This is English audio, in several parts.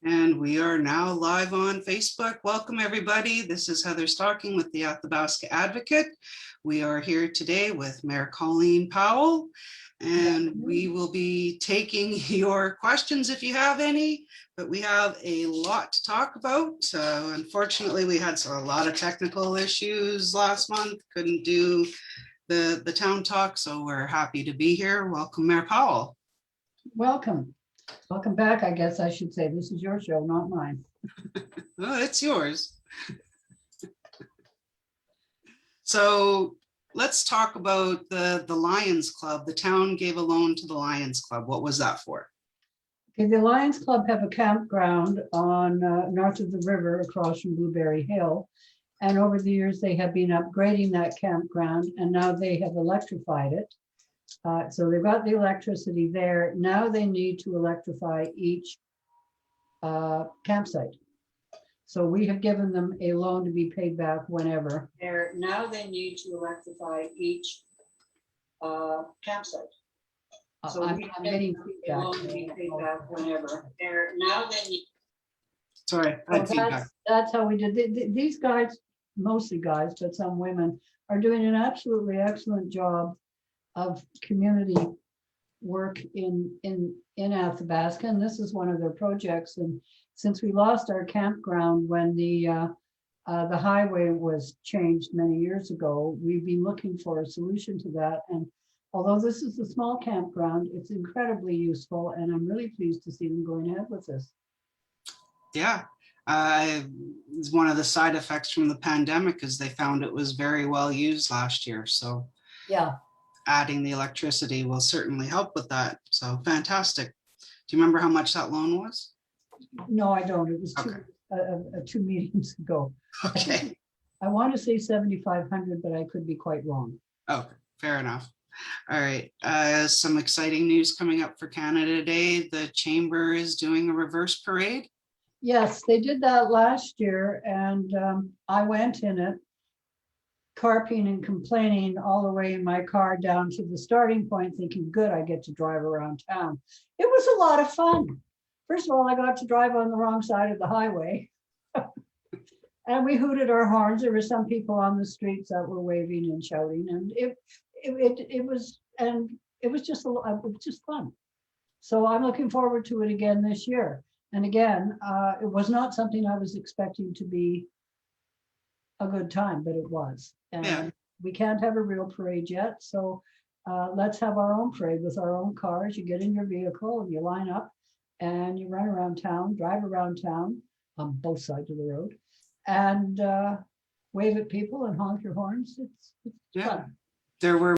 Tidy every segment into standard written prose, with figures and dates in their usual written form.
And we are now live on Facebook. Welcome, everybody. This is Heather Stocking with the Athabasca Advocate. We are here today with Mayor Colleen Powell, and we will be taking your questions if you have any, but we have a lot to talk about. Unfortunately, we had a lot of technical issues last month, couldn't do the town talk, so we're happy to be here. Welcome, Mayor Powell. Welcome. Welcome back, I guess I should say. This is your show, not mine. Well, it's yours. So let's talk about the Lions Club. The town gave a loan to the Lions Club. What was that for? Okay, the Lions Club have a campground on north of the river across from Blueberry Hill. And over the years, they have been upgrading that campground, and now they have electrified it. So they've got the electricity there. Now they need to electrify each campsite. So we have given them a loan to be paid back whenever. Now they need to electrify each campsite. So I'm getting feedback. Loan to be paid back whenever. Now they need. Sorry, I had feedback. That's how we did. These guys, mostly guys, but some women, are doing an absolutely excellent job of community work in Athabasca, and this is one of their projects. And since we lost our campground when the highway was changed many years ago, we've been looking for a solution to that. And although this is a small campground, it's incredibly useful, and I'm really pleased to see them going ahead with this. Yeah, it's one of the side effects from the pandemic is they found it was very well used last year. So yeah. Adding the electricity will certainly help with that. So fantastic. Do you remember how much that loan was? No, I don't. It was okay. two meetings ago. Okay. I want to say 7,500, but I could be quite wrong. Okay, fair enough. All right. Some exciting news coming up for Canada Day. The Chamber is doing a reverse parade. Yes, they did that last year, and I went in it, carping and complaining all the way in my car down to the starting point, thinking, good, I get to drive around town. It was a lot of fun. First of all, I got to drive on the wrong side of the highway. And we hooted our horns. There were some people on the streets that were waving and shouting, and it was just fun. So I'm looking forward to it again this year. And again, it was not something I was expecting to be a good time, but it was. And yeah. We can't have a real parade yet, so let's have our own parade with our own cars. You get in your vehicle and you line up and you run around town, drive around town on both sides of the road, and wave at people and honk your horns. It's fun. There were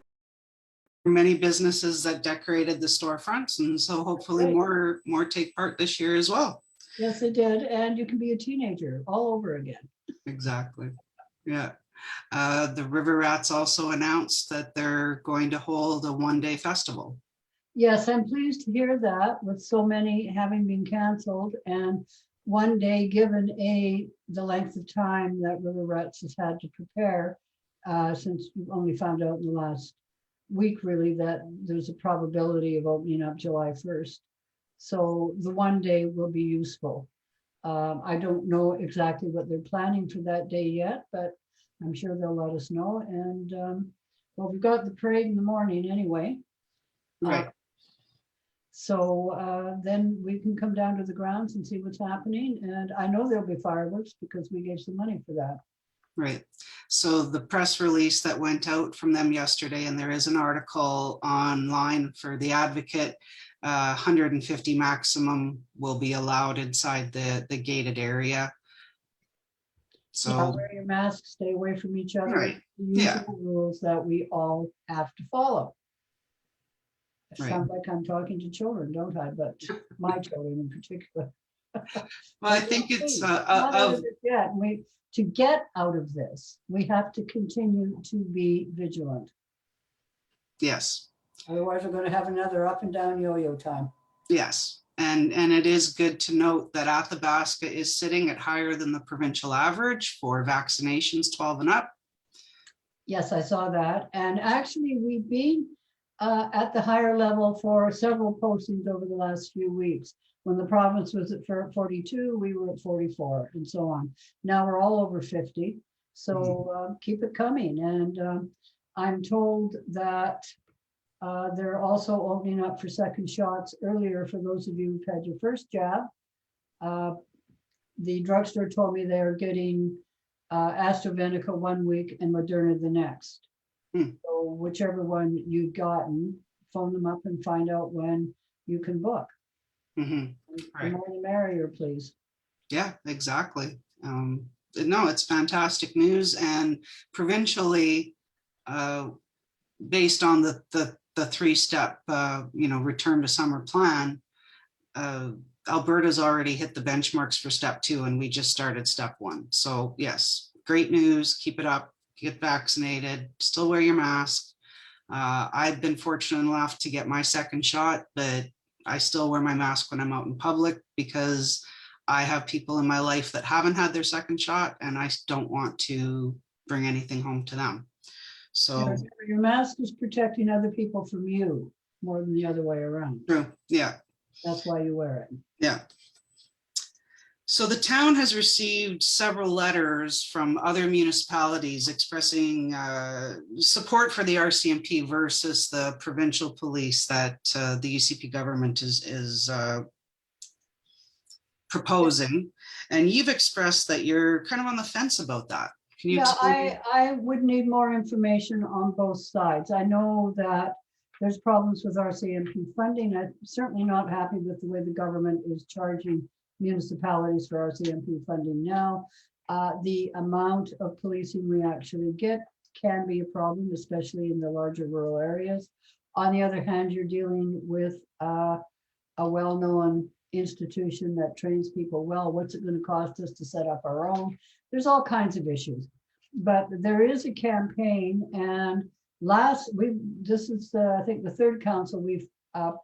many businesses that decorated the storefronts, and so hopefully more take part this year as well. Yes, they did, and you can be a teenager all over again. Exactly. Yeah. The River Rats also announced that they're going to hold a one-day festival. Yes, I'm pleased to hear that, with so many having been canceled, and one day given the length of time that River Rats has had to prepare, since we've only found out in the last week really that there's a probability of opening up July 1st. So the one day will be useful. I don't know exactly what they're planning for that day yet, but I'm sure they'll let us know. And well, we've got the parade in the morning anyway. Right. So then we can come down to the grounds and see what's happening. And I know there'll be fireworks because we gave some money for that. Right. So the press release that went out from them yesterday, and there is an article online for the Advocate, 150 maximum will be allowed inside the gated area. So yeah, wear your mask, stay away from each other. Right. The usual rules that we all have to follow. It right. sounds like I'm talking to children, don't I? But my children in particular. Well, I think it's to get out of this, we have to continue to be vigilant. Yes. Otherwise, we're going to have another up and down yo-yo time. Yes. And it is good to note that Athabasca is sitting at higher than the provincial average for vaccinations 12 and up. Yes, I saw that. And actually, we've been at the higher level for several postings over the last few weeks. When the province was at 42, we were at 44 and so on. Now we're all over 50. So keep it coming. And I'm told that they're also opening up for second shots earlier for those of you who've had your first jab. The drugstore told me they're getting AstraZeneca 1 week and Moderna the next. So whichever one you've gotten, phone them up and find out when you can book. Right. The more the merrier, please. Yeah, exactly. No, it's fantastic news, and provincially, based on the 3-step, return to summer plan, Alberta's already hit the benchmarks for step 2, and we just started step 1. So yes, great news. Keep it up. Get vaccinated. Still wear your mask. I've been fortunate enough to get my second shot, but I still wear my mask when I'm out in public because I have people in my life that haven't had their second shot, and I don't want to bring anything home to them. So your mask is protecting other people from you more than the other way around. true. Yeah. That's why you wear it. Yeah. So the town has received several letters from other municipalities expressing support for the RCMP versus the provincial police that the UCP government is proposing. And you've expressed that you're kind of on the fence about that. Can you explain? I would need more information on both sides. I know that there's problems with RCMP funding. I'm certainly not happy with the way the government is charging municipalities for RCMP funding now. The amount of policing we actually get can be a problem, especially in the larger rural areas. On the other hand, you're dealing with a well-known institution that trains people well. What's it going to cost us to set up our own? There's all kinds of issues, but there is a campaign, and this is I think the third council we've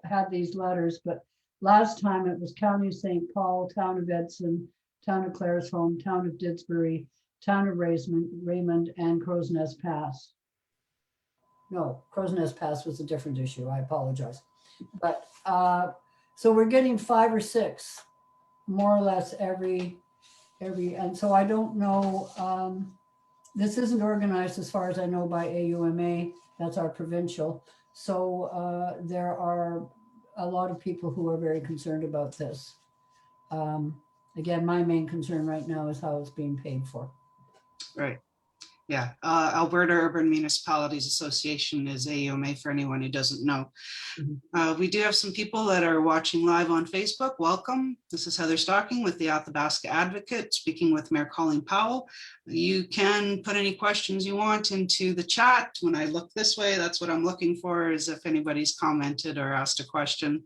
had these letters, but last time it was County of St. Paul, Town of Edson, Town of Claresholm, Town of Didsbury, Town of Raymond, and Crow's Nest Pass. No, Crow's Nest Pass was a different issue. I apologize. But so we're getting 5 or 6, more or less every, and so I don't know. This isn't organized, as far as I know, by AUMA. That's our provincial. So there are a lot of people who are very concerned about this. Again, my main concern right now is how it's being paid for. Right. Yeah. Alberta Urban Municipalities Association is AUMA for anyone who doesn't know. We do have some people that are watching live on Facebook. Welcome. This is Heather Stocking with the Athabasca Advocate, speaking with Mayor Colleen Powell. You can put any questions you want into the chat. When I look this way, that's what I'm looking for, is if anybody's commented or asked a question.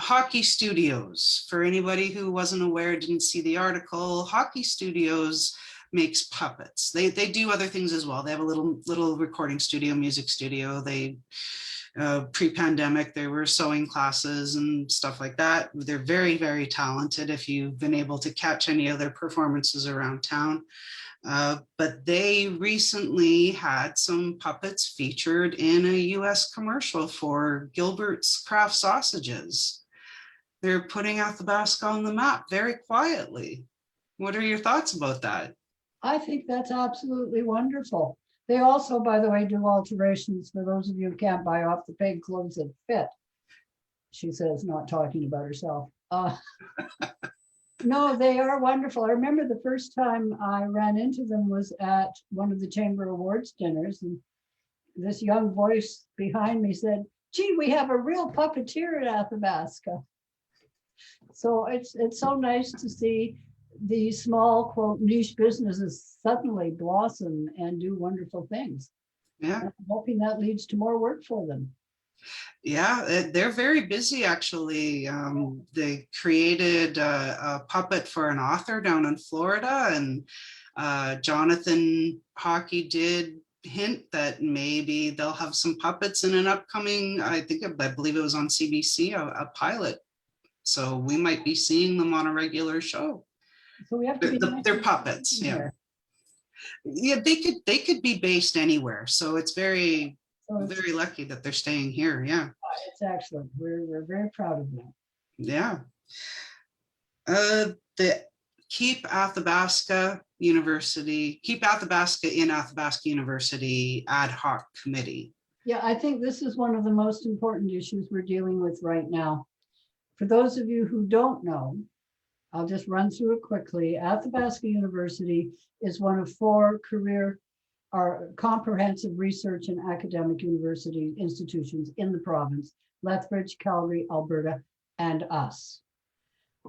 Hawkey Studios, for anybody who wasn't aware, didn't see the article, Hawkey Studios makes puppets. They do other things as well. They have a little recording studio, music studio. They pre-pandemic, there were sewing classes and stuff like that. They're very, very talented if you've been able to catch any of their performances around town. But they recently had some puppets featured in a US commercial for Gilbert's Craft Sausages. They're putting Athabasca on the map very quietly. What are your thoughts about that? I think that's absolutely wonderful. They also, by the way, do alterations for those of you who can't buy off the peg clothes that fit. She says, not talking about herself. No, they are wonderful. I remember the first time I ran into them was at one of the Chamber Awards dinners, and this young voice behind me said, gee, we have a real puppeteer at Athabasca. So it's so nice to see these small, quote, niche businesses suddenly blossom and do wonderful things. Yeah. And I'm hoping that leads to more work for them. Yeah, they're very busy, actually. They created a puppet for an author down in Florida, and Jonathan Hawkey did hint that maybe they'll have some puppets in an upcoming, I believe it was on CBC, a pilot. So we might be seeing them on a regular show. So we have to they're puppets, yeah. Yeah, they could be based anywhere. So it's very. very lucky that they're staying here. Yeah. It's excellent. We're very proud of them. Yeah. The Keep Athabasca in Athabasca University Ad Hoc Committee. Yeah, I think this is one of the most important issues we're dealing with right now. For those of you who don't know, I'll just run through it quickly. Athabasca University is one of 4 career or comprehensive research and academic university institutions in the province: Lethbridge, Calgary, Alberta, and us.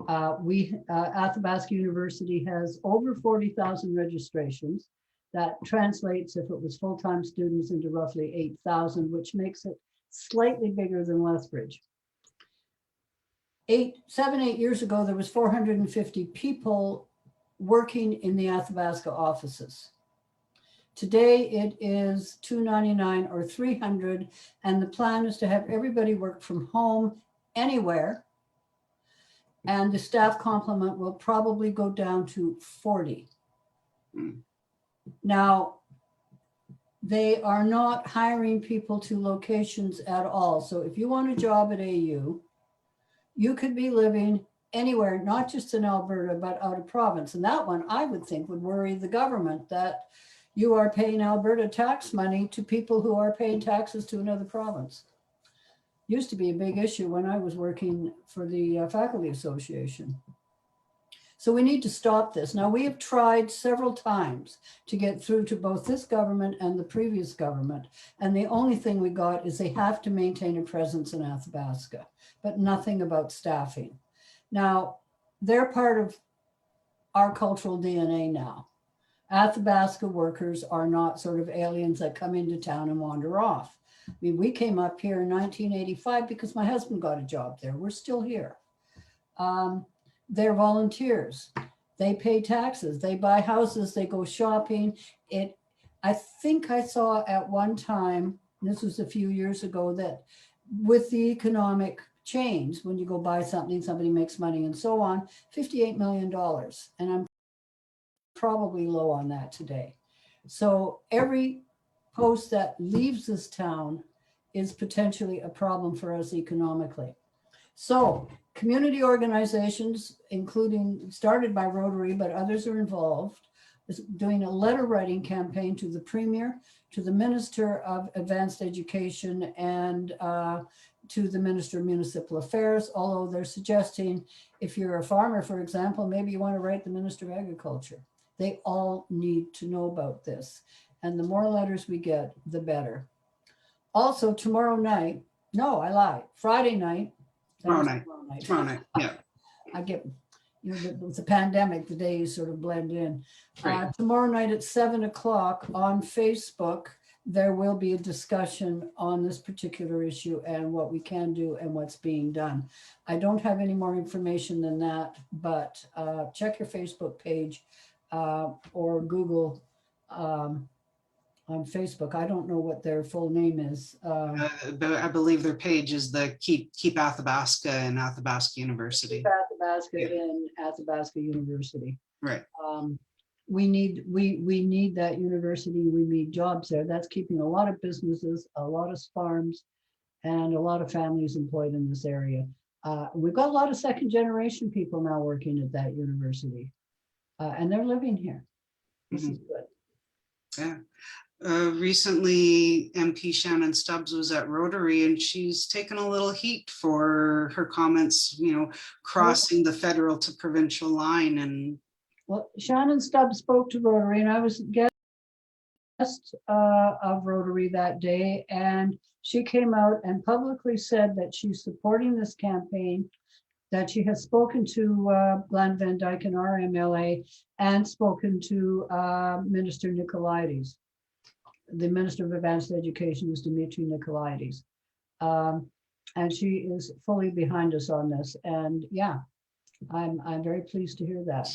Athabasca University has over 40,000 registrations. That translates, if it was full-time students, into roughly 8,000, which makes it slightly bigger than Lethbridge. 7, 8 years ago, there was 450 people working in the Athabasca offices. Today, it is 299 or 300, and the plan is to have everybody work from home anywhere, and the staff complement will probably go down to 40. Now, they are not hiring people to locations at all. So if you want a job at AU, you could be living anywhere, not just in Alberta, but out of province. And that one, I would think, would worry the government, that you are paying Alberta tax money to people who are paying taxes to another province. Used to be a big issue when I was working for the Faculty Association. So we need to stop this. Now, we have tried several times to get through to both this government and the previous government. And the only thing we got is they have to maintain a presence in Athabasca, but nothing about staffing. Now, they're part of our cultural DNA now. Athabasca workers are not sort of aliens that come into town and wander off. I mean, we came up here in 1985 because my husband got a job there. We're still here. They're volunteers. They pay taxes. They buy houses. They go shopping. I think I saw at one time, this was a few years ago, that with the economic change, when you go buy something, somebody makes money and so on, $58 million. And I'm probably low on that today. So every post that leaves this town is potentially a problem for us economically. So community organizations, including started by Rotary, but others are involved, is doing a letter writing campaign to the Premier, to the Minister of Advanced Education, and to the Minister of Municipal Affairs, although they're suggesting if you're a farmer, for example, maybe you want to write the Minister of Agriculture. They all need to know about this. And the more letters we get, the better. Also, tomorrow night, no, I lied, Friday night. Tomorrow night, yeah. I get, with the pandemic, the days sort of blend in. Right. Tomorrow night at 7 o'clock on Facebook, there will be a discussion on this particular issue and what we can do and what's being done. I don't have any more information than that, but check your Facebook page or Google on Facebook. I don't know what their full name is. I believe their page is the Keep Athabasca and Athabasca University. Keep Athabasca in Athabasca University. Right. We need that university. We need jobs there. That's keeping a lot of businesses, a lot of farms, and a lot of families employed in this area. We've got a lot of second generation people now working at that university, and they're living here. This is good. Yeah. Recently, MP Shannon Stubbs was at Rotary, and she's taken a little heat for her comments, crossing the federal to provincial line. And well, Shannon Stubbs spoke to Rotary, and I was guest of Rotary that day, and she came out and publicly said that she's supporting this campaign, that she has spoken to Glenn Van Dyken, our MLA, and spoken to Minister Nicolaides. The Minister of Advanced Education is Dimitri Nicolaides. And she is fully behind us on this. And yeah, I'm very pleased to hear that.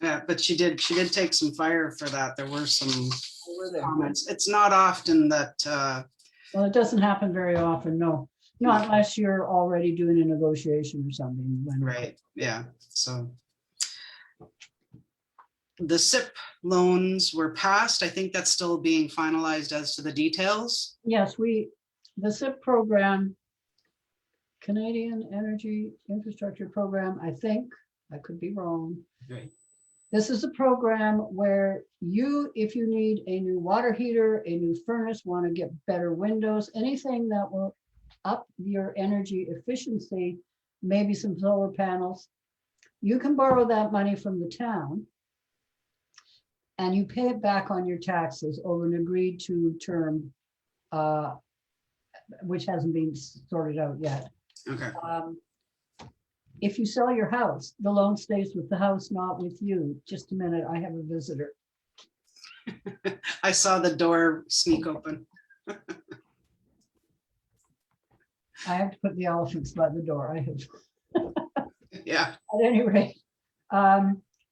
yeah, but she did take some fire for that. There were some comments. It's not often that. Well, it doesn't happen very often, no. Not unless you're already doing a negotiation or something. Right, yeah, so. the SIP loans were passed. I think that's still being finalized as to the details. Yes, the SIP program, Canadian Energy Infrastructure Program, I think, I could be wrong. Right. This is a program where if you need a new water heater, a new furnace, want to get better windows, anything that will up your energy efficiency, maybe some solar panels, you can borrow that money from the town and you pay it back on your taxes over an agreed to term, which hasn't been sorted out yet. Okay. If you sell your house, the loan stays with the house, not with you. Just a minute, I have a visitor. I saw the door sneak open. I have to put the elephants by the door. I have. Yeah. At any rate,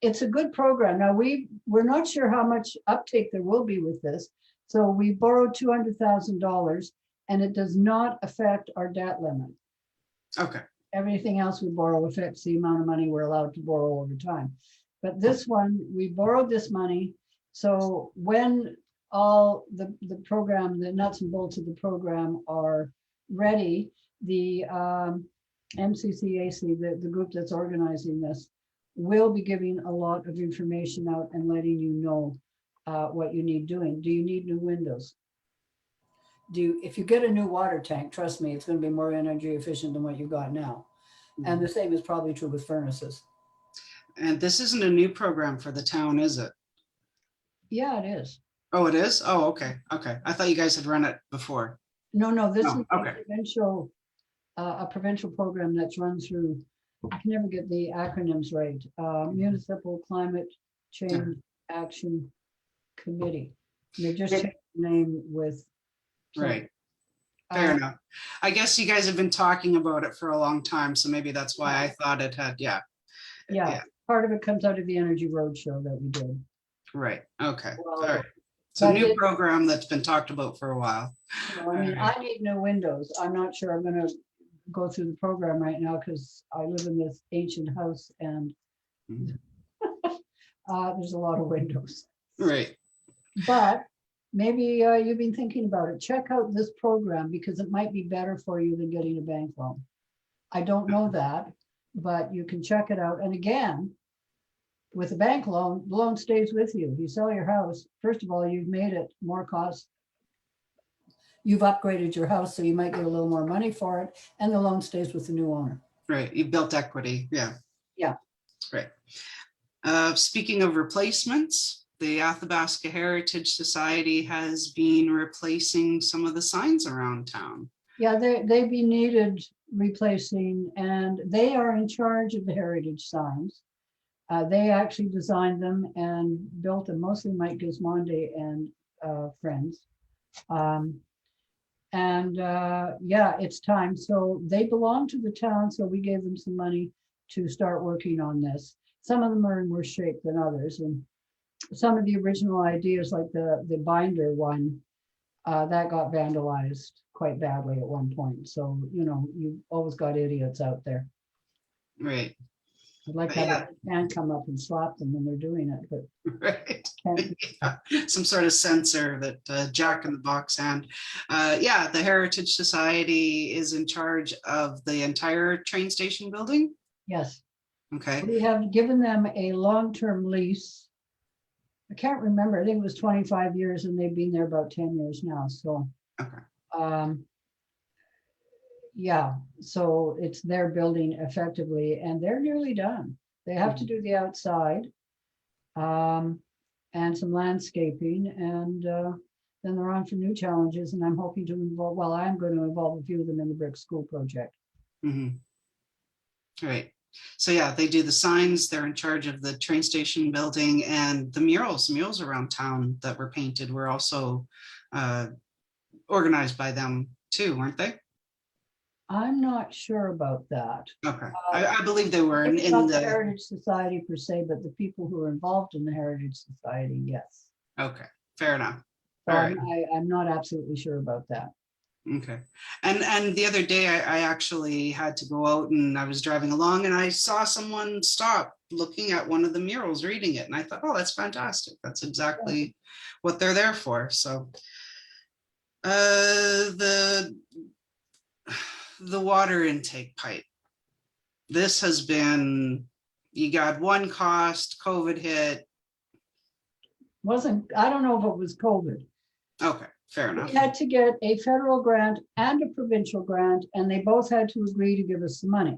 it's a good program. Now we're not sure how much uptake there will be with this. So we borrowed $200,000 and it does not affect our debt limit. Okay. Everything else we borrow affects the amount of money we're allowed to borrow over time. But this one, we borrowed this money. So when all the program, the nuts and bolts of the program are ready, the MCCAC, the group that's organizing this, will be giving a lot of information out and letting you know what you need doing. Do you need new windows? If you get a new water tank, trust me, it's going to be more energy efficient than what you've got now. And the same is probably true with furnaces. And this isn't a new program for the town, is it? Yeah, it is. Oh, it is? Oh, okay. Okay. I thought you guys had run it before. No, this is okay. a provincial program that's run through, I can never get the acronyms right, Municipal Climate Change Action Committee. And they just changed the name with. Right. Fair enough. I guess you guys have been talking about it for a long time, so maybe that's why I thought it had, yeah. Part of it comes out of the Energy Roadshow that we did. Right. Okay. Well, all right. It's a new program that's been talked about for a while. I mean, I need new windows. I'm not sure I'm going to go through the program right now because I live in this ancient house and there's a lot of windows. Right. But maybe you've been thinking about it. Check out this program because it might be better for you than getting a bank loan. I don't know that, but you can check it out. And again, with a bank loan, the loan stays with you. If you sell your house, first of all, you've made it more cost. You've upgraded your house, so you might get a little more money for it, and the loan stays with the new owner. Right. You built equity. Yeah. Yeah. Right. Speaking of replacements, the Athabasca Heritage Society has been replacing some of the signs around town. Yeah, they've been needed replacing, and they are in charge of the heritage signs. They actually designed them and built them, mostly Mike Gismondi and friends. Yeah, it's time. So they belong to the town, so we gave them some money to start working on this. Some of them are in worse shape than others, and some of the original ideas, like the binder one, that got vandalized quite badly at one point. So, you know, you've always got idiots out there. Right. I'd like to have a hand come up and slap them when they're doing it, but right. Yeah. Some sort of sensor that Jack in the Box hand. Yeah, the Heritage Society is in charge of the entire train station building. Yes. Okay. We have given them a long-term lease. I can't remember. I think it was 25 years, and they've been there about 10 years now. So, okay. Yeah, so it's their building effectively, and they're nearly done. They have to do the outside and some landscaping, and then they're on for new challenges, and I'm hoping to involve, well, I'm going to involve a few of them in the brick school project. Right. So yeah, they do the signs, they're in charge of the train station building, and the murals around town that were painted were also organized by them too, weren't they? I'm not sure about that. Okay, I believe they were in the Heritage Society per se, but the people who are involved in the Heritage Society, yes. Okay, fair enough. So I'm not absolutely sure about that. Okay. And the other day I actually had to go out and I was driving along and I saw someone stop looking at one of the murals, reading it. And I thought, oh, that's fantastic. That's exactly what they're there for. So the water intake pipe. This has been, you got one cost, COVID hit. I don't know if it was COVID. Okay, fair enough. We had to get a federal grant and a provincial grant, and they both had to agree to give us the money.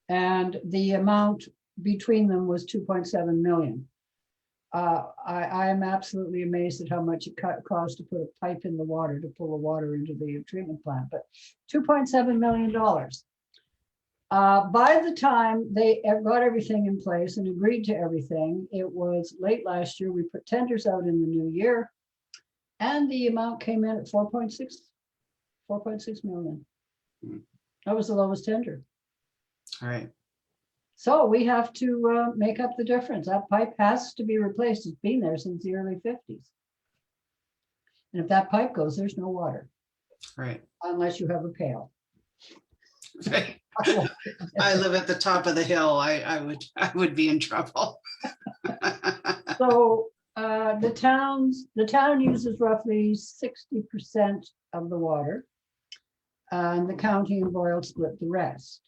And the amount between them was 2.7 million. I am absolutely amazed at how much it cost to put a pipe in the water to pull the water into the treatment plant, but $2.7 million. By the time they got everything in place and agreed to everything, it was late last year. We put tenders out in the new year, and the amount came in at 4.6 million. That was the lowest tender. All right. So we have to make up the difference. That pipe has to be replaced. It's been there since the early 50s. And if that pipe goes, there's no water. Right. Unless you have a pail. Right. I live at the top of the hill. I would be in trouble. So the town uses roughly 60% of the water, and the county and Boyle split the rest.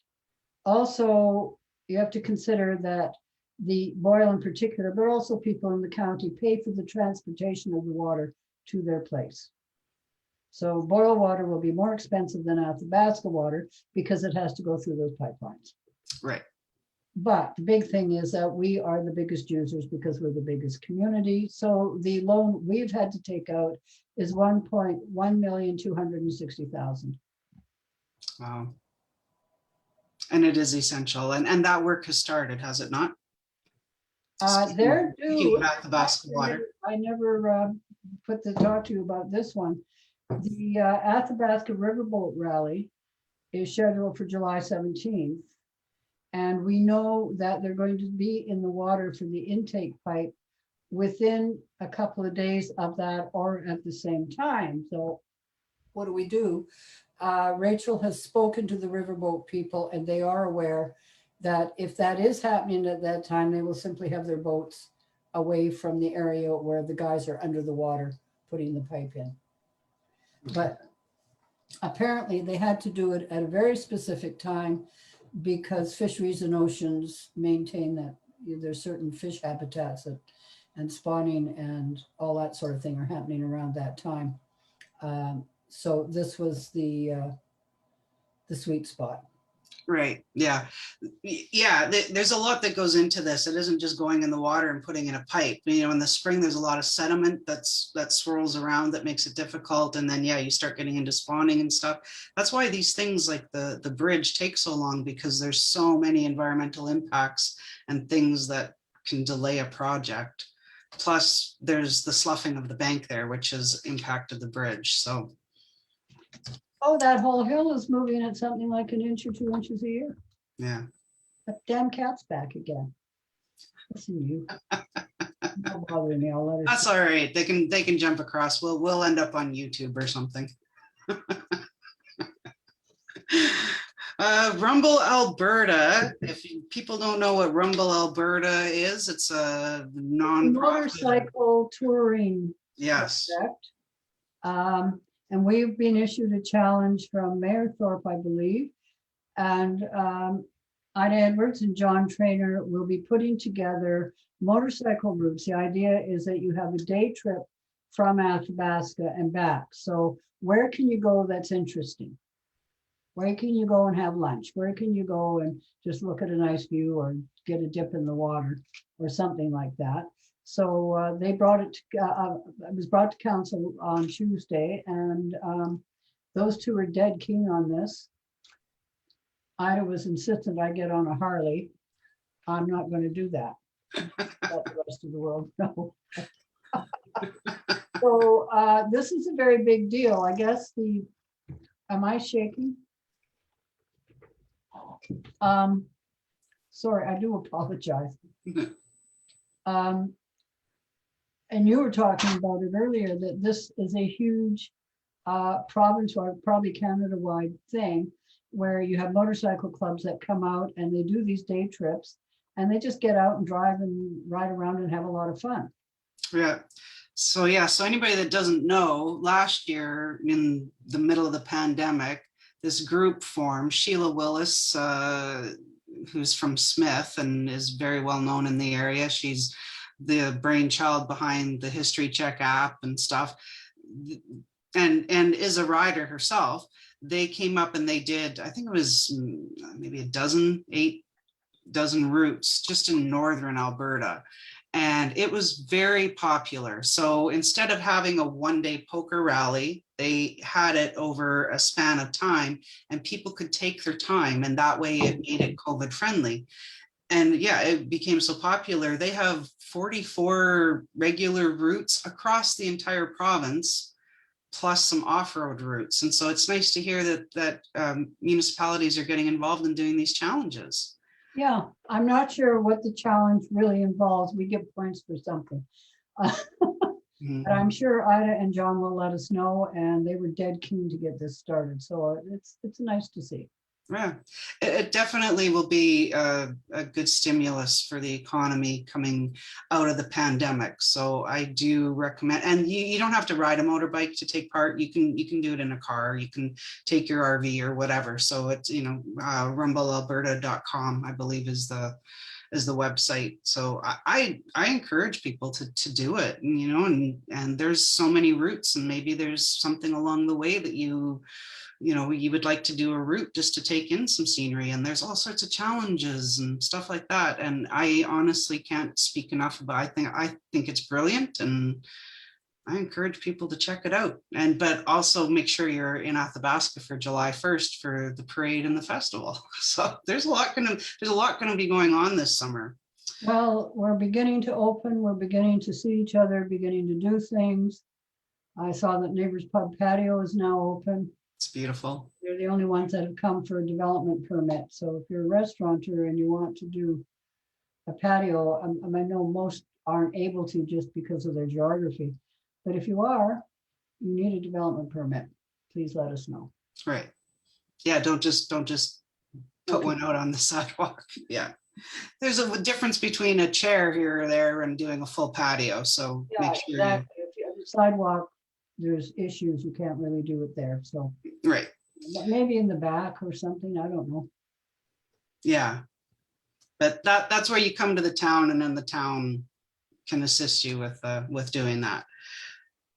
Also, you have to consider that the Boyle in particular, but also people in the county pay for the transportation of the water to their place. So Boyle water will be more expensive than Athabasca water because it has to go through those pipelines. Right. But the big thing is that we are the biggest users because we're the biggest community. So the loan we've had to take out is 1,260,000. Wow. And it is essential. And that work has started, has it not? They're due. Athabasca water. I never put the talk to you about this one. The Athabasca Riverboat Rally is scheduled for July 17th. And we know that they're going to be in the water for the intake pipe within a couple of days of that or at the same time. So what do? Rachel has spoken to the riverboat people, and they are aware that if that is happening at that time, they will simply have their boats away from the area where the guys are under the water putting the pipe in. But apparently they had to do it at a very specific time because Fisheries and Oceans maintain that there's certain fish habitats and spawning and all that sort of thing are happening around that time. So this was the sweet spot. Right. Yeah. Yeah. There's a lot that goes into this. It isn't just going in the water and putting in a pipe. You know, in the spring, there's a lot of sediment that swirls around that makes it difficult. And then, yeah, you start getting into spawning and stuff. That's why these things like the bridge take so long, because there's so many environmental impacts and things that can delay a project. Plus, there's the sloughing of the bank there, which has impacted the bridge. So. Oh, that whole hill is moving at something like 1 inch or 2 inches a year. Yeah. That damn cat's back again. Listen, you. Don't bother me. I'll let her. That's all right. They can jump across. We'll end up on YouTube or something. Rumble, Alberta. If people don't know what Rumble, Alberta is, it's a non-profit motorcycle touring. Yes. Project. And we've been issued a challenge from Mayor Thorpe, I believe. And Ida Edwards and John Trainer will be putting together motorcycle routes. The idea is that you have a day trip from Athabasca and back. So where can you go that's interesting? Where can you go and have lunch? Where can you go and just look at a nice view or get a dip in the water or something like that? So they brought it to, it was brought to council on Tuesday, and those two are dead keen on this. Ida was insistent I get on a Harley. I'm not going to do that. Let the rest of the world know. So this is a very big deal. I guess am I shaking? Sorry, I do apologize. And you were talking about it earlier, that this is a huge province or probably Canada-wide thing where you have motorcycle clubs that come out and they do these day trips and they just get out and drive and ride around and have a lot of fun. Yeah. So yeah, so anybody that doesn't know, last year in the middle of the pandemic, this group formed. Sheila Willis, who's from Smith and is very well known in the area. She's the brainchild behind the History Check app and stuff, and is a rider herself. They came up and they did, I think it was maybe 8 dozen routes just in northern Alberta. And it was very popular. So instead of having a one-day poker rally, they had it over a span of time and people could take their time, and that way it made it COVID friendly. And yeah, it became so popular. They have 44 regular routes across the entire province, plus some off-road routes. And so it's nice to hear that municipalities are getting involved in doing these challenges. Yeah, I'm not sure what the challenge really involves. We get points for something. But I'm sure Ida and John will let us know, and they were dead keen to get this started. So it's nice to see. Yeah, it definitely will be a good stimulus for the economy coming out of the pandemic. So I do recommend, and you don't have to ride a motorbike to take part. You can do it in a car. You can take your RV or whatever. So it's, rumblealberta.com, I believe is the website. So I encourage people to do it, and there's so many routes, and maybe there's something along the way that you would like to do a route just to take in some scenery, and there's all sorts of challenges and stuff like that. And I honestly can't speak enough about, I think it's brilliant, and I encourage people to check it out. But also make sure you're in Athabasca for July 1st for the parade and the festival. So there's a lot going to be going on this summer. Well, we're beginning to open, we're beginning to see each other, beginning to do things. I saw that Neighbors Pub Patio is now open. It's beautiful. They're the only ones that have come for a development permit. So if you're a restaurateur and you want to do a patio, I know most aren't able to just because of their geography. But if you are, you need a development permit. Please let us know. Right. Yeah, don't just put one out on the sidewalk. Yeah. There's a difference between a chair here or there and doing a full patio. So yeah, make sure exactly. If you have a sidewalk, there's issues. You can't really do it there. So right. But maybe in the back or something. I don't know. Yeah. But that's where you come to the town, and then the town can assist you with doing that.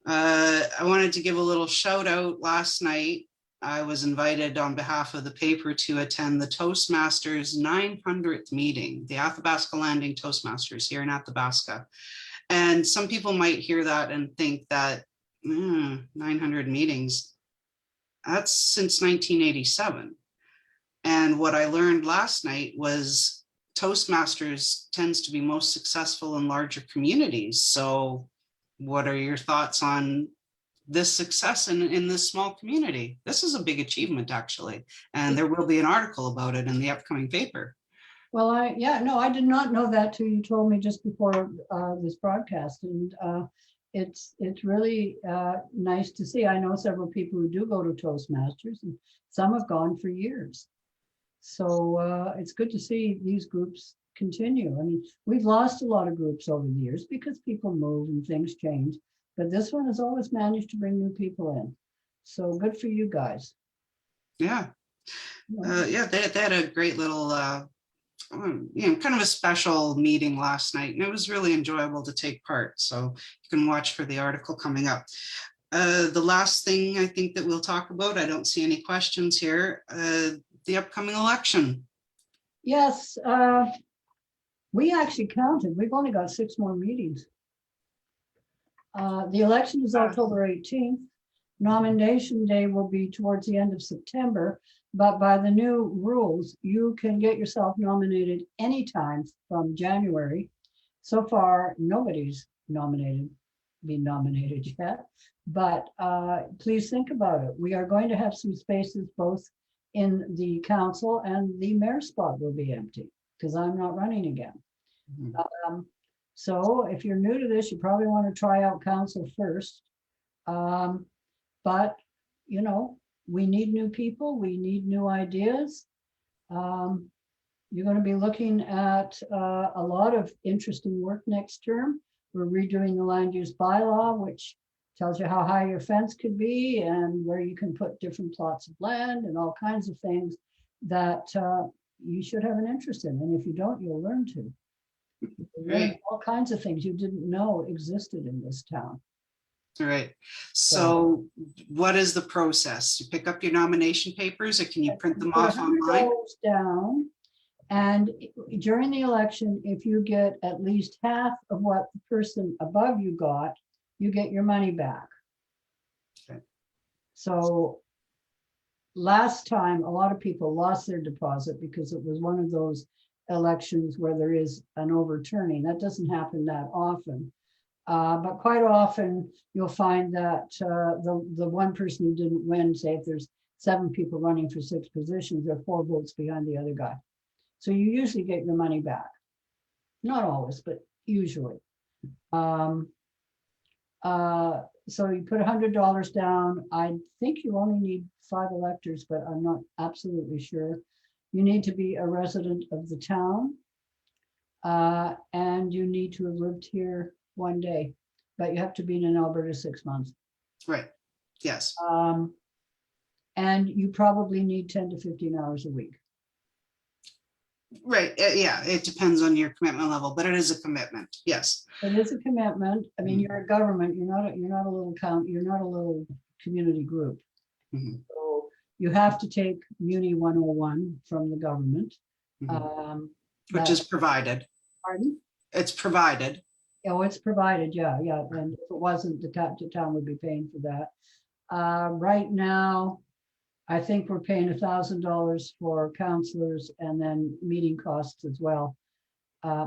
I wanted to give a little shout out. Last night, I was invited on behalf of the paper to attend the Toastmasters 900th meeting, the Athabasca Landing Toastmasters here in Athabasca. And some people might hear that and think that 900 meetings, that's since 1987. And what I learned last night was Toastmasters tends to be most successful in larger communities. So what are your thoughts on this success in this small community? This is a big achievement, actually, and there will be an article about it in the upcoming paper. Well, I did not know that till you told me just before this broadcast, and it's really nice to see. I know several people who do go to Toastmasters, and some have gone for years. So it's good to see these groups continue. I mean, we've lost a lot of groups over the years because people move and things change, but this one has always managed to bring new people in. So good for you guys. Yeah. Yeah, they had a great little, kind of a special meeting last night, and it was really enjoyable to take part. So you can watch for the article coming up. The last thing I think that we'll talk about, I don't see any questions here, the upcoming election. Yes, we actually counted. We've only got 6 more meetings. The election is October 18th. Nomination day will be towards the end of September, but by the new rules, you can get yourself nominated anytime from January. So far, nobody's been nominated yet, but please think about it. We are going to have some spaces both in the council, and the mayor spot will be empty because I'm not running again. Mm-hmm. So if you're new to this, you probably want to try out council first. But you know, we need new people, we need new ideas. You're going to be looking at a lot of interesting work next term. We're redoing the land use bylaw, which tells you how high your fence could be and where you can put different plots of land and all kinds of things that you should have an interest in. And if you don't, you'll learn to. You'll learn Right. all kinds of things you didn't know existed in this town. All right. So what is the process? You pick up your nomination papers, or can you print them Put off online? $100 down. And during the election, if you get at least half of what the person above you got, you get your money back. Okay. So last time, a lot of people lost their deposit because it was one of those elections where there is an overturning. That doesn't happen that often. But quite often you'll find that the one person who didn't win, say if there's 7 people running for 6 positions, they're 4 votes behind the other guy. So you usually get your money back. Not always, but usually. So you put $100 down. I think you only need 5 electors, but I'm not absolutely sure. You need to be a resident of the town. And you need to have lived here 1 day, but you have to be in Alberta 6 months. Right. Yes. And you probably need 10 to 15 hours a week. Right. Yeah. It depends on your commitment level, but it is a commitment. Yes. It is a commitment. I mean, you're a government. You're not a little count. You're not a little community group. Mhm. So you have to take Muni 101 from the government. Mhm. Which is provided. Pardon? It's provided. Oh, it's provided. Yeah. And if it wasn't, the town would be paying for that. Right now, I think we're paying $1,000 for counselors and then meeting costs as well.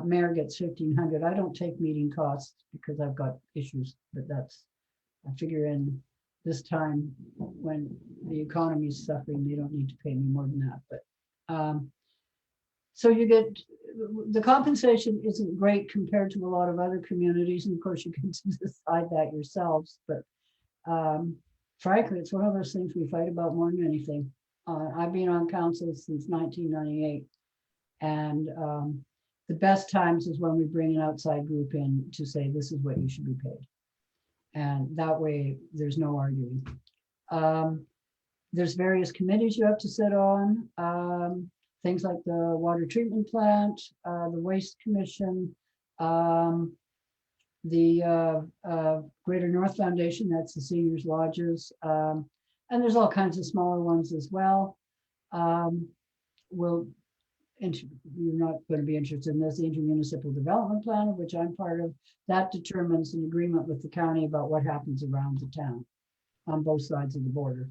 Mayor gets 1,500. I don't take meeting costs because I've got issues, but I figure in this time when the economy is suffering, they don't need to pay me more than that. But so you get, the compensation isn't great compared to a lot of other communities. And of course you can decide that yourselves, but frankly, it's one of those things we fight about more than anything. I've been on council since 1998. And the best times is when we bring an outside group in to say, this is what you should be paid. And that way there's no arguing. There's various committees you have to sit on. Things like the water treatment plant, the waste commission, the Greater North Foundation, that's the seniors lodges. And there's all kinds of smaller ones as well. You're not going to be interested in this, the intermunicipal development plan, of which I'm part of, that determines an agreement with the county about what happens around the town on both sides of the border.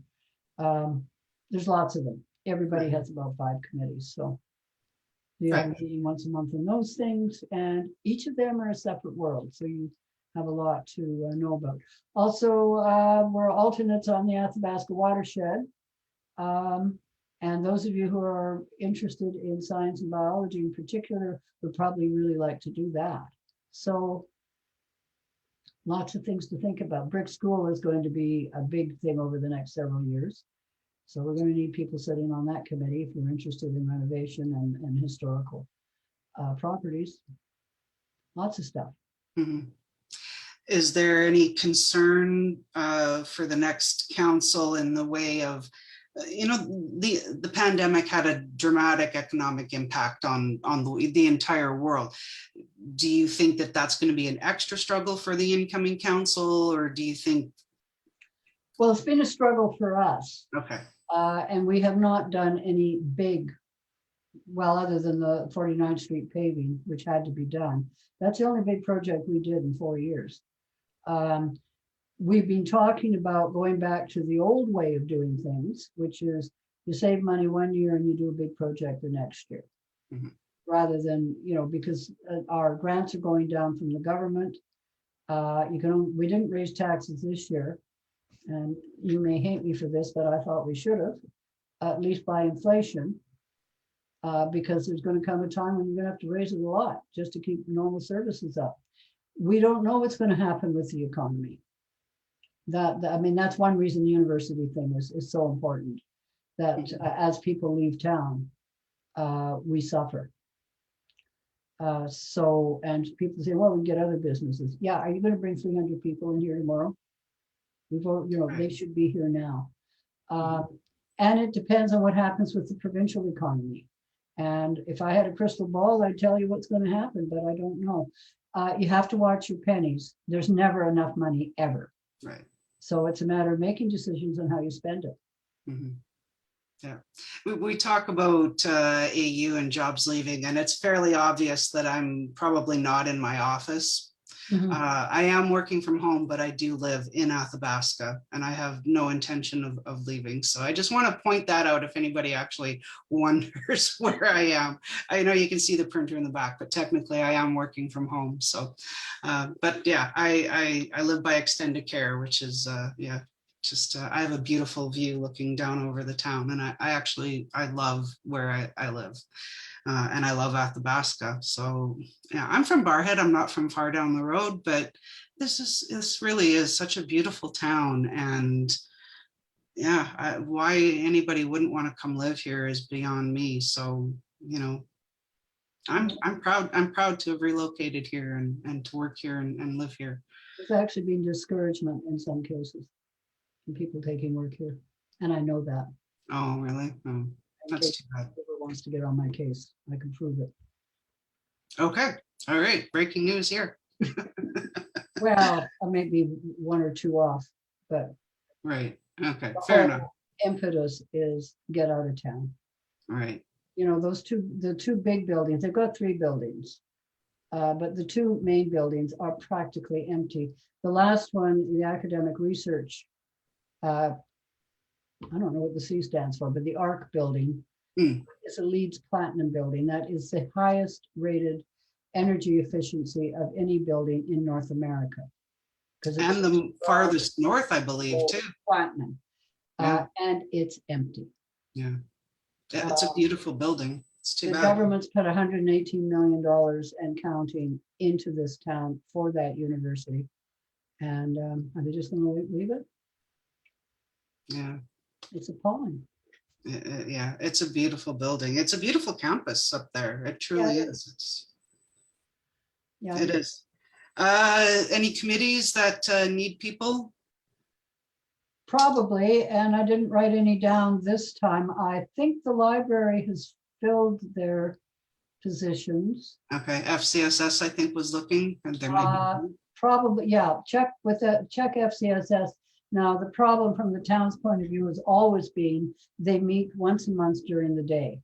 There's lots of them. Everybody has about 5 committees. So you have a meeting once a month on those things, and each of them are a separate world. So you have a lot to know about. Also, we're alternates on the Athabasca watershed. And those of you who are interested in science and biology in particular would probably really like to do that. So lots of things to think about. Brick School is going to be a big thing over the next several years. So we're going to need people sitting on that committee if you're interested in renovation and historical properties. Lots of stuff. Mm-hmm. Is there any concern for the next council in the way of, the pandemic had a dramatic economic impact on the entire world. Do you think that that's going to be an extra struggle for the incoming council, or do you think? Well, it's been a struggle for us. Okay. And we have not done any big, well, other than the 49th Street paving, which had to be done. That's the only big project we did in 4 years. We've been talking about going back to the old way of doing things, which is you save money 1 year and you do a big project the next year. Mm-hmm. Rather than, because our grants are going down from the government. We didn't raise taxes this year. And you may hate me for this, but I thought we should have, at least by inflation, because there's going to come a time when you're going to have to raise it a lot just to keep normal services up. We don't know what's going to happen with the economy. I mean, that's one reason the university thing is so important, that as people leave town, we suffer. So, and people say, well, we get other businesses. Yeah, are you going to bring 300 people in here tomorrow? They should be here now. And it depends on what happens with the provincial economy. And if I had a crystal ball, I'd tell you what's going to happen, but I don't know. You have to watch your pennies. There's never enough money ever. Right. So it's a matter of making decisions on how you spend it. Mm-hmm. Yeah, we talk about AU and jobs leaving, and it's fairly obvious that I'm probably not in my office. I am working from home, but I do live in Athabasca, and I have no intention of leaving. So I just want to point that out if anybody actually wonders where I am. I know you can see the printer in the back, but technically I am working from home. So, but yeah, I live by extended care, which is, yeah. Just I have a beautiful view looking down over the town, and I love where I live, and I love Athabasca. So yeah, I'm from Barhead. I'm not from far down the road, but this really is such a beautiful town, and yeah, why anybody wouldn't want to come live here is beyond me. So I'm proud to have relocated here and to work here and live here. There's actually been discouragement in some cases. People taking work here, and I know that. Oh, really? Oh, that's too bad. Whoever wants to get on my case, I can prove it. Okay, all right. Breaking news here. Well, I may be one or two off, but right. Okay, fair enough. Impetus is get out of town. Right. The two big buildings. They've got 3 buildings, but the 2 main buildings are practically empty. The last one, the academic research. I don't know what the C stands for, but the ARC building is a LEED Platinum building. That is the highest rated energy efficiency of any building in North America. And the farthest north, I believe, too. Platinum. And it's empty. Yeah. It's a beautiful building. It's too bad. The government's put $118 million and counting into this town for that university. And are they just going to leave it? Yeah. It's appalling. Yeah, it's a beautiful building. It's a beautiful campus up there. It truly is. It is. Any committees that need people? Probably, and I didn't write any down this time. I think the library has filled their positions. Okay, FCSS I think was looking. And there may be. Probably, yeah. Check FCSS. Now, the problem from the town's point of view has always been they meet once a month during the day.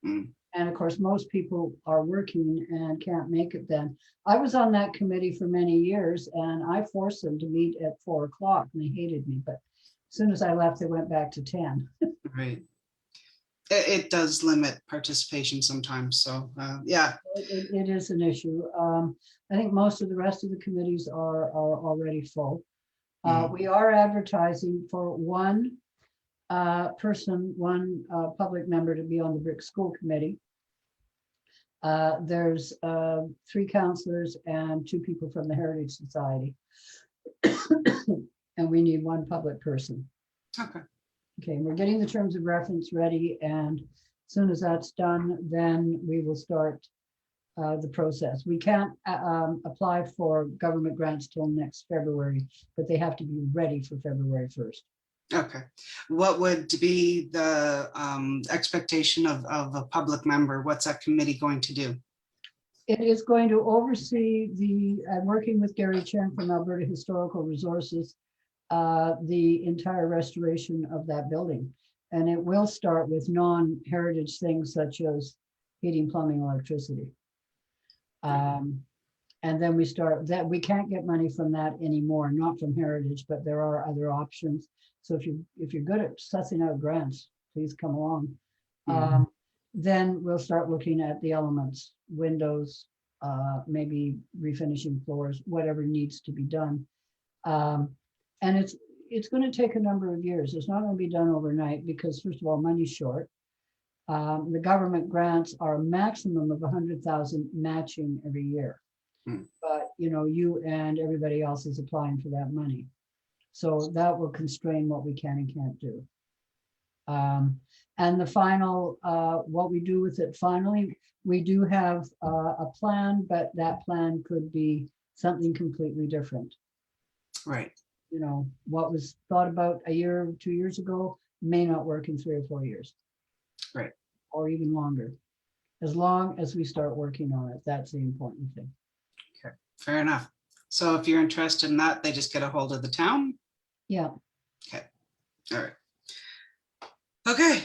And of course, most people are working and can't make it then. I was on that committee for many years, and I forced them to meet at 4 o'clock, and they hated me. But as soon as I left, they went back to 10. Right. It does limit participation sometimes. So, yeah. It is an issue. I think most of the rest of the committees are already full. We are advertising for one public member to be on the Brick School Committee. There's 3 counselors and 2 people from the Heritage Society. And we need 1 public person. Okay. Okay, we're getting the terms of reference ready, and as soon as that's done, then we will start the process. We can't apply for government grants till next February, but they have to be ready for February 1st. Okay. What would be the expectation of a public member? What's that committee going to do? It is going to oversee working with Gary Chen from Alberta Historical Resources, the entire restoration of that building. And it will start with non-heritage things such as heating, plumbing, electricity. And then we start that. We can't get money from that anymore, not from heritage, but there are other options. So if you're good at sussing out grants, please come along. Then we'll start looking at the elements, windows, maybe refinishing floors, whatever needs to be done. And it's going to take a number of years. It's not going to be done overnight because, first of all, money's short. The government grants are a maximum of 100,000 matching every year. But you and everybody else is applying for that money. So that will constrain what we can and can't do. And the final, what we do with it finally, we do have a plan, but that plan could be something completely different. Right. You know, what was thought about a year or 2 years ago may not work in 3 or 4 years. Right. Or even longer. As long as we start working on it, that's the important thing. Okay, fair enough. So if you're interested in that, they just get a hold of the town? Yeah. Okay, all right. Okay,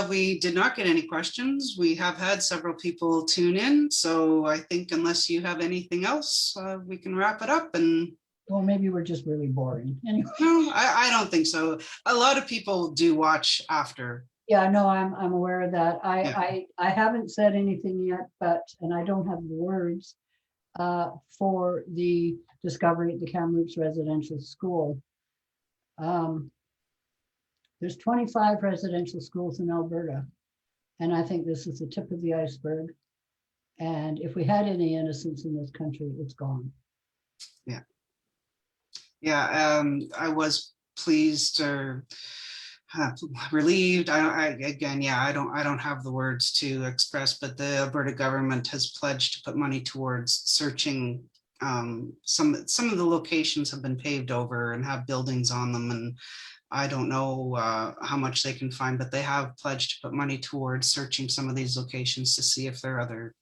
we did not get any questions. We have had several people tune in, so I think unless you have anything else, we can wrap it up. And Well, maybe we're just really boring. Anyway. no, I don't think so. A lot of people do watch after. Yeah, no, I'm aware of that. Yeah. I haven't said anything yet, but, and I don't have the words for the discovery at the Kamloops Residential School. There's 25 residential schools in Alberta, and I think this is the tip of the iceberg. And if we had any innocence in this country, it's gone. Yeah. Yeah, I was pleased or relieved. Again, yeah, I don't have the words to express, but the Alberta government has pledged to put money towards searching. Some of the locations have been paved over and have buildings on them, and I don't know how much they can find, but they have pledged to put money towards searching some of these locations to see if there are other.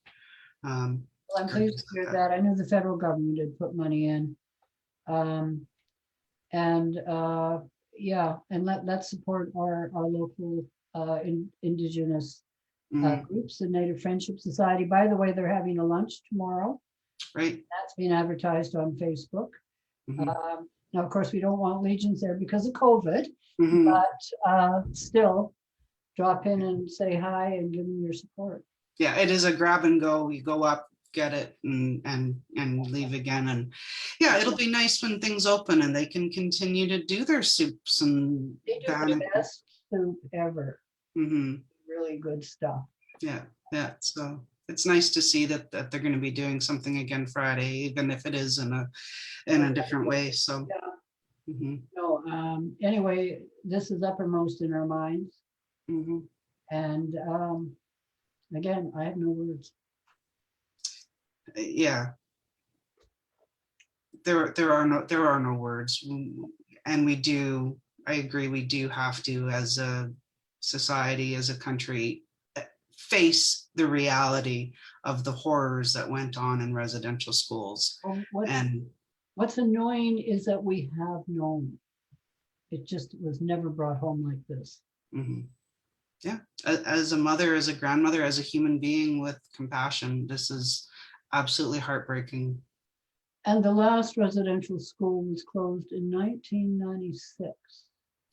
Well, I'm pleased to hear that. I knew the federal government had put money in. Yeah, and let's support our local Indigenous groups, the Native Friendship Society. By the way, they're having a lunch tomorrow. Right. That's being advertised on Facebook. Now, of course, we don't want legions there because of COVID, but still drop in and say hi and give them your support. Yeah, it is a grab and go. You go up, get it, and leave again. And yeah, it'll be nice when things open and they can continue to do their soups and they do the best soup ever. Really good stuff. Yeah, so it's nice to see that they're going to be doing something again Friday, even if it is in a different way. So no, anyway, this is uppermost in our minds. And again, I have no words. Yeah, there are no words, and we do. I agree. We do have to, as a society, as a country, face the reality of the horrors that went on in residential schools. What's annoying is that we have known. It just was never brought home like this. Yeah, as a mother, as a grandmother, as a human being with compassion, this is absolutely heartbreaking. And the last residential school was closed in 1996.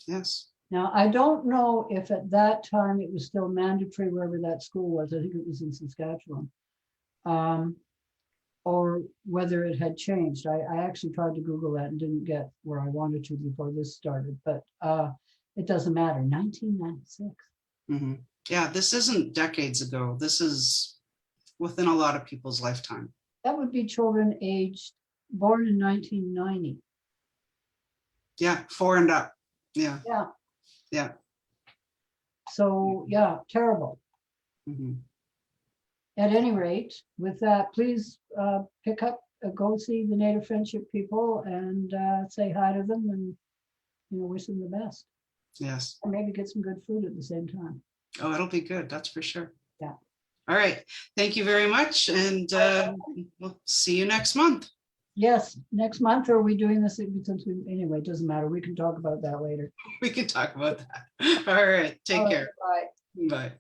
Yes. Now, I don't know if at that time it was still mandatory wherever that school was. I think it was in Saskatchewan. Or whether it had changed. I actually tried to Google that and didn't get where I wanted to before this started, but it doesn't matter. 1996. Yeah, this isn't decades ago. This is within a lot of people's lifetime. That would be children born in 1990. Yeah, 4 and up. Yeah. So yeah, terrible. At any rate, with that, please pick up, go see the Native Friendship people and say hi to them and wish them the best. Yes. And maybe get some good food at the same time. Oh, it'll be good. That's for sure. Yeah. All right. Thank you very much. And we'll see you next month. Yes, next month. Or are we doing this since anyway, it doesn't matter. We can talk about that later. We can talk about that. All right. Take care. Bye. Bye.